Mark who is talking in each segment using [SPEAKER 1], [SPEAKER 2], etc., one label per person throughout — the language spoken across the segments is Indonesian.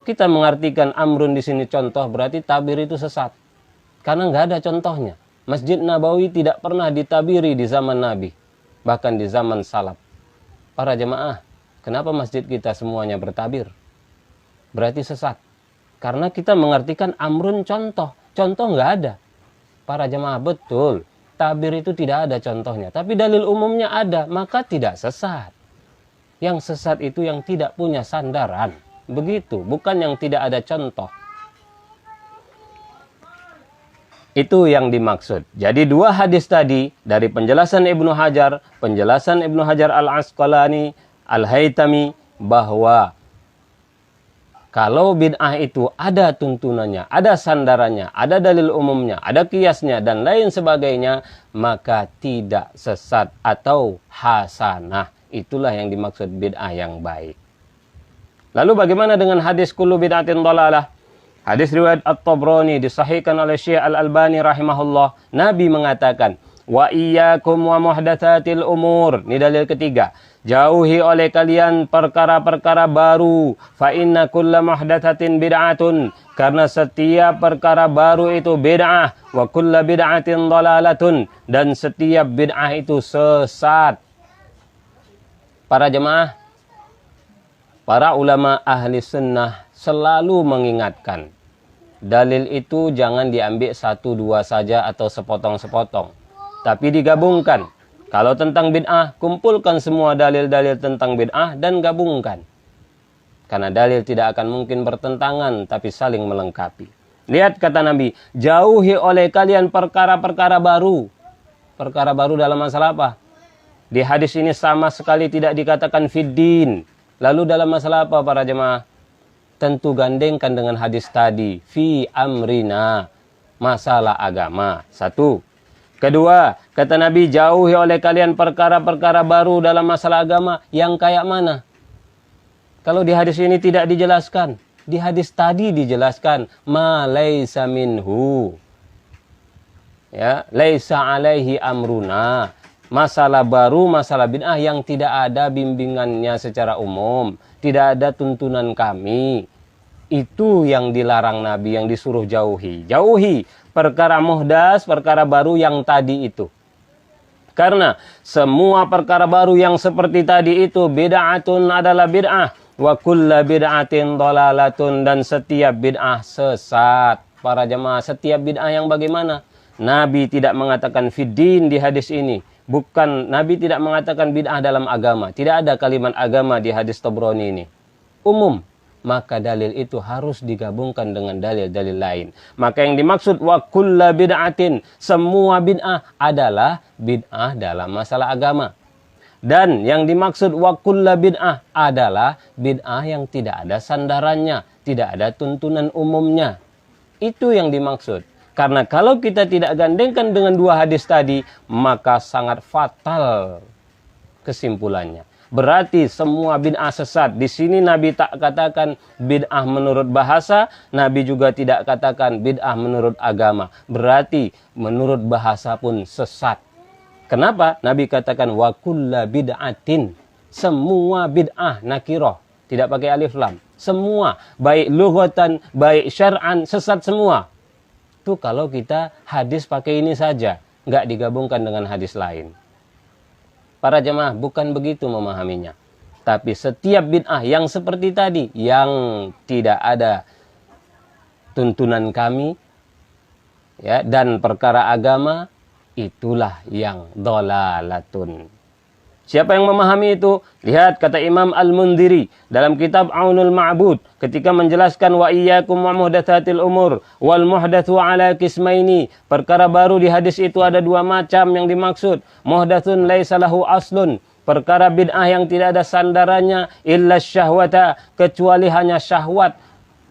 [SPEAKER 1] kita mengartikan amrun di sini contoh, berarti tabir itu sesat. Karena nggak ada contohnya. Masjid Nabawi tidak pernah ditabiri di zaman Nabi, bahkan di zaman salaf. Para jemaah, kenapa masjid kita semuanya bertabir? Berarti sesat. Karena kita mengartikan amrun contoh. Contoh nggak ada. Para jemaah, betul. Tabir itu tidak ada contohnya. Tapi dalil umumnya ada, maka tidak sesat. Yang sesat itu yang tidak punya sandaran. Begitu, bukan yang tidak ada contoh. Itu yang dimaksud. Jadi dua hadis tadi, dari penjelasan Ibnu Hajar, penjelasan Ibnu Hajar Al-Asqalani, Al-Haytami, bahwa kalau bid'ah itu ada tuntunannya, ada sandarannya, ada dalil umumnya, ada kiasnya, dan lain sebagainya, maka tidak sesat atau hasanah. Itulah yang dimaksud bid'ah yang baik. Lalu bagaimana dengan hadis kullu bid'atin dhalalah? Hadis riwayat At-Tabrani disahihkan oleh Syekh Al-Albani rahimahullah. Nabi mengatakan, wa iyyakum wa muhdatsatil umur. Ini dalil ketiga. Jauhi oleh kalian perkara-perkara baru. Fa inna kulla muhdatsatin bid'atun. Karena setiap perkara baru itu bid'ah. Wa kulla bid'atin dhalalatun. Dan setiap bid'ah itu sesat. Para jemaah, para ulama ahli sunnah selalu mengingatkan. Dalil itu jangan diambil satu dua saja atau sepotong-sepotong. Tapi digabungkan. Kalau tentang bid'ah, kumpulkan semua dalil-dalil tentang bid'ah dan gabungkan. Karena dalil tidak akan mungkin bertentangan, tapi saling melengkapi. Lihat kata Nabi, jauhi oleh kalian perkara-perkara baru. Perkara baru dalam masalah apa? Di hadis ini sama sekali tidak dikatakan fiddin. Lalu dalam masalah apa para jemaah? Tentu gandengkan dengan hadis tadi. Fi amrina. Masalah agama. Satu. Kedua, kata Nabi, jauhi oleh kalian perkara-perkara baru dalam masalah agama. Yang kayak mana? Kalau di hadis ini tidak dijelaskan. Di hadis tadi dijelaskan. Ma laysa minhu. Ya, laysa alaihi amruna. Masalah baru, masalah bid'ah yang tidak ada bimbingannya secara umum. Tidak ada tuntunan kami. Itu yang dilarang Nabi, yang disuruh jauhi. Jauhi perkara muhdas, perkara baru yang tadi itu. Karena semua perkara baru yang seperti tadi itu, bid'atun adalah bid'ah. Wa kulla bid'atin dhalalatun. Dan setiap bid'ah sesat. Para jemaah, setiap bid'ah yang bagaimana? Nabi tidak mengatakan fiddin di hadis ini. Bukan, Nabi tidak mengatakan bid'ah dalam agama. Tidak ada kalimat agama di hadis Tabrani ini. Umum. Maka dalil itu harus digabungkan dengan dalil-dalil lain. Maka yang dimaksud wa kulla bid'atin. Semua bid'ah adalah bid'ah dalam masalah agama. Dan yang dimaksud wa kulla bid'ah adalah bid'ah yang tidak ada sandarannya. Tidak ada tuntunan umumnya. Itu yang dimaksud. Karena kalau kita tidak gandengkan dengan dua hadis tadi, maka sangat fatal kesimpulannya. Berarti semua bid'ah sesat. Di sini Nabi tak katakan bid'ah menurut bahasa, Nabi juga tidak katakan bid'ah menurut agama. Berarti menurut bahasa pun sesat. Kenapa? Nabi katakan wa kulla bid'atin. Semua bid'ah nakiroh. Tidak pakai alif lam. Semua. Baik lughatan, baik syar'an, sesat semua. Itu kalau kita hadis pakai ini saja, nggak digabungkan dengan hadis lain. Para jemaah, bukan begitu memahaminya. Tapi setiap bid'ah yang seperti tadi, yang tidak ada tuntunan kami, ya, dan perkara agama, itulah yang dhalalatun. Siapa yang memahami itu? Lihat kata Imam Al-Mundhiri dalam kitab Aunul Ma'bud ketika menjelaskan wa iyyakum wa muhdatsatil umur wal muhdatsu ala qismaini. Perkara baru di hadis itu ada dua macam yang dimaksud. Muhdatsun laisa lahu aslun. Perkara bid'ah yang tidak ada sandarannya illa syahwata, kecuali hanya syahwat.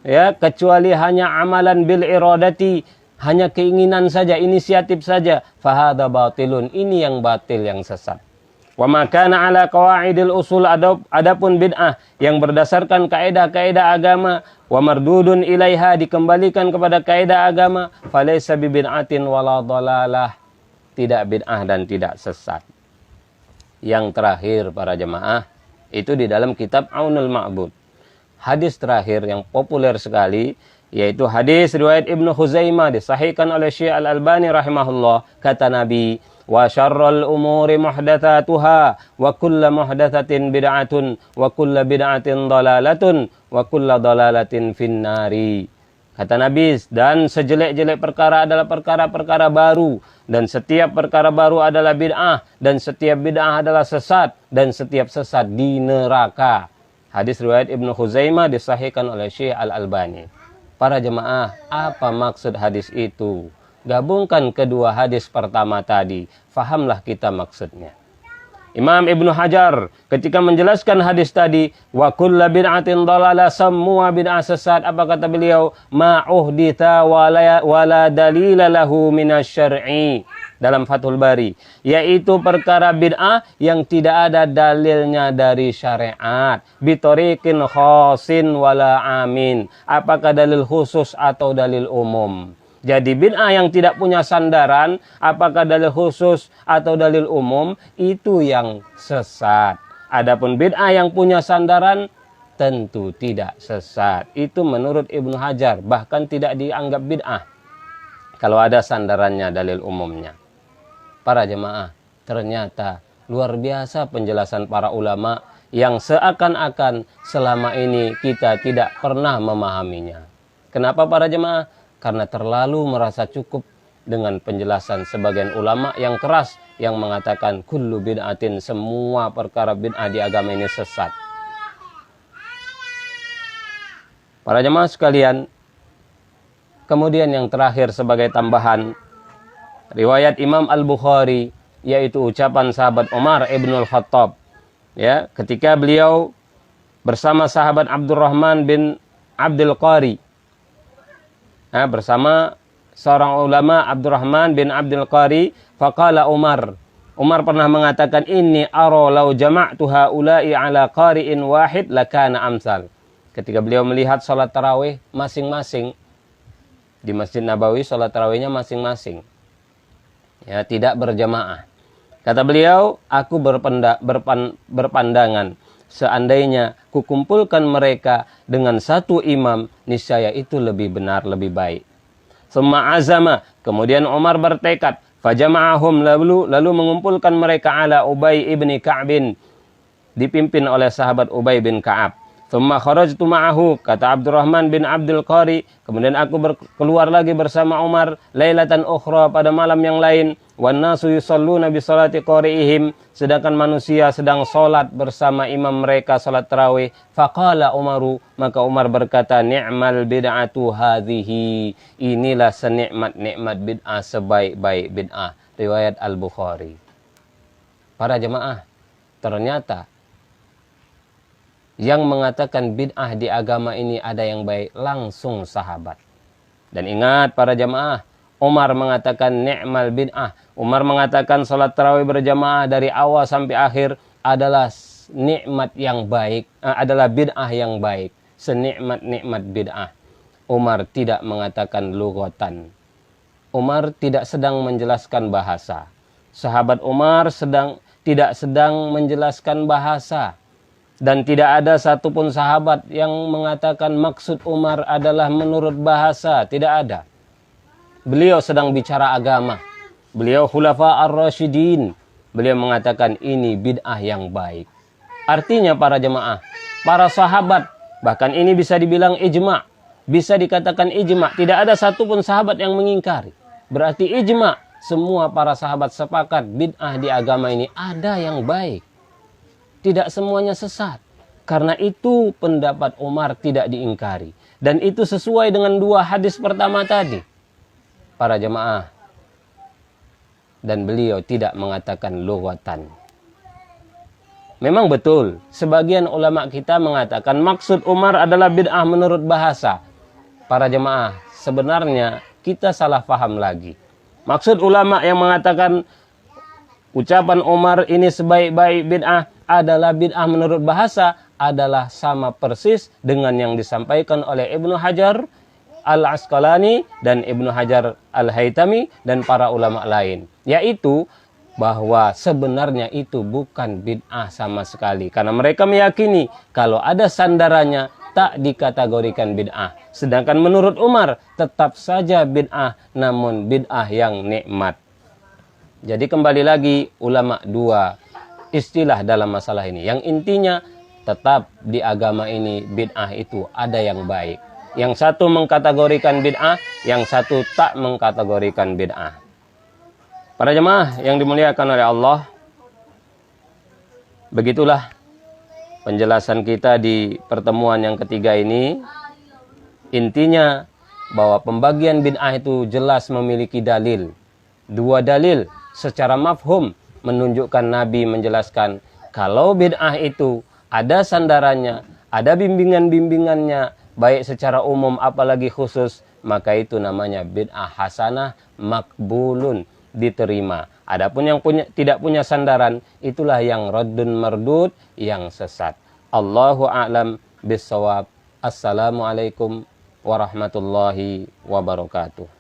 [SPEAKER 1] Ya, kecuali hanya amalan bil iradati, hanya keinginan saja, inisiatif saja. Fahadha batilun. Ini yang batil, yang sesat. Wa makana ala qawaidil usul, adapun bid'ah yang berdasarkan kaidah-kaidah agama, wa mardudun ilaiha, dikembalikan kepada kaidah agama, falaysa bi bid'atin wala dhalalah, tidak bid'ah dan tidak sesat. Yang terakhir para jemaah, itu di dalam kitab Aunul Ma'bud. hadis terakhir yang populer sekali, yaitu hadis riwayat Ibnu Khuzaimah disahihkan oleh Syekh Al-Albani rahimahullah. Kata Nabi, wa syarrul umuri muhdatsatuha wa kullu muhdatsatin bid'atun wa kullu bid'atin dhalalatun wa kullu dhalalatin finnari. Kata Nabi, dan sejelek-jelek perkara adalah perkara-perkara baru, dan setiap perkara baru adalah bid'ah, dan setiap bid'ah adalah sesat, dan setiap sesat di neraka. Hadis riwayat Ibnu Khuzaimah disahihkan oleh Syekh Al-Albani. Para jemaah, apa maksud hadis itu? Gabungkan kedua hadis pertama tadi, fahamlah kita maksudnya. Imam Ibnu Hajar ketika menjelaskan hadis tadi, wa kullu bid'atin dhalalah, semua bid'ah sesat, apa kata beliau? Ma uhditha wala dalila lahu minasyar'i, dalam Fathul Bari, yaitu perkara bid'ah yang tidak ada dalilnya dari syariat, bitorikin khosin wala amin, apakah dalil khusus atau dalil umum. Jadi bid'ah yang tidak punya sandaran, apakah dalil khusus atau dalil umum, itu yang sesat. Adapun bid'ah yang punya sandaran, tentu tidak sesat. Itu menurut Ibnu Hajar, bahkan tidak dianggap bid'ah kalau ada sandarannya, dalil umumnya. Para jemaah, ternyata luar biasa penjelasan para ulama yang seakan-akan selama ini kita tidak pernah memahaminya. Kenapa para jemaah? Karena terlalu merasa cukup dengan penjelasan sebagian ulama yang keras yang mengatakan kullu bid'atin, semua perkara bid'ah di agama ini sesat. Para jemaah sekalian, kemudian yang terakhir sebagai tambahan, riwayat Imam Al-Bukhari, yaitu ucapan sahabat Umar Ibnul Khattab, ya, ketika beliau bersama sahabat Abdurrahman bin Abdul Qari, bersama seorang ulama Abdurrahman bin Abdul Qari, faqala Umar pernah mengatakan, inni ara law jama'tu haula'i ala qari'in wahid lakana amsal. Ketika beliau melihat salat tarawih masing-masing di Masjid Nabawi, salat tarawihnya masing-masing, ya, tidak berjamaah. Kata beliau, aku berpandangan, seandainya kukumpulkan mereka dengan satu imam, niscaya itu lebih benar, lebih baik. Summa azama, kemudian Umar bertekad, fajama'ahum, lalu mengumpulkan mereka ala Ubay ibni Ka'bin, dipimpin oleh sahabat Ubay bin Ka'ab. Summa kharajtu ma'ahu, kata Abdurrahman bin Abdul Qari, kemudian aku keluar lagi bersama Umar, lailatan ukhra, pada malam yang lain, wan nasu yusalluna bi salati qari'ihim, sedangkan manusia sedang salat bersama imam mereka salat tarawih. Faqala Umaru, maka Umar berkata, ni'mal bid'atu hadhihi, inilah senikmat-nikmat bid'ah, sebaik-baik bid'ah. Riwayat Al-Bukhari. Para jemaah, ternyata yang mengatakan bid'ah di agama ini ada yang baik langsung sahabat. Dan ingat para jemaah, Umar mengatakan ni'mal bid'ah. Umar mengatakan salat tarawih berjamaah dari awal sampai akhir adalah nikmat yang baik, adalah bid'ah yang baik, senikmat-nikmat bid'ah. Umar tidak mengatakan lughatan. Umar tidak sedang menjelaskan bahasa. Sahabat Umar tidak sedang menjelaskan bahasa. Dan tidak ada satupun sahabat yang mengatakan maksud Umar adalah menurut bahasa. Tidak ada. Beliau sedang bicara agama. Beliau khulafa ar-rasyidin. Beliau mengatakan ini bid'ah yang baik. Artinya para jemaah, para sahabat, bahkan ini bisa dibilang ijma'. Bisa dikatakan ijma'. Tidak ada satupun sahabat yang mengingkari. Berarti ijma'. Semua para sahabat sepakat bid'ah di agama ini ada yang baik. Tidak semuanya sesat. Karena itu pendapat Umar tidak diingkari. Dan itu sesuai dengan dua hadis pertama tadi. Para jemaah. Dan beliau tidak mengatakan lughatan. Memang betul. Sebagian ulama kita mengatakan maksud Umar adalah bid'ah menurut bahasa. Para jemaah, sebenarnya kita salah paham lagi. Maksud ulama yang mengatakan ucapan Umar ini sebaik-baik bid'ah adalah bid'ah menurut bahasa adalah sama persis dengan yang disampaikan oleh Ibnu Hajar Al-Asqalani dan Ibnu Hajar Al-Haytami dan para ulama lain. Yaitu bahwa sebenarnya itu bukan bid'ah sama sekali. Karena mereka meyakini kalau ada sandarannya tak dikategorikan bid'ah. Sedangkan menurut Umar tetap saja bid'ah, namun bid'ah yang nikmat. Jadi kembali lagi ulama dua istilah dalam masalah ini. Yang intinya tetap di agama ini bid'ah itu ada yang baik. Yang satu mengkategorikan bid'ah, yang satu tak mengkategorikan bid'ah. Para jemaah yang dimuliakan oleh Allah, begitulah penjelasan kita di pertemuan yang ketiga ini. Intinya bahwa pembagian bid'ah itu jelas memiliki dalil. Dua dalil secara mafhum menunjukkan Nabi menjelaskan kalau bid'ah itu ada sandarannya, ada bimbingan-bimbingannya, baik secara umum apalagi khusus, maka itu namanya bid'ah hasanah makbulun, diterima. Adapun yang tidak punya sandaran, itulah yang raddun mardud, yang sesat. Allahu a'lam bissawab. Assalamualaikum warahmatullahi wabarakatuh.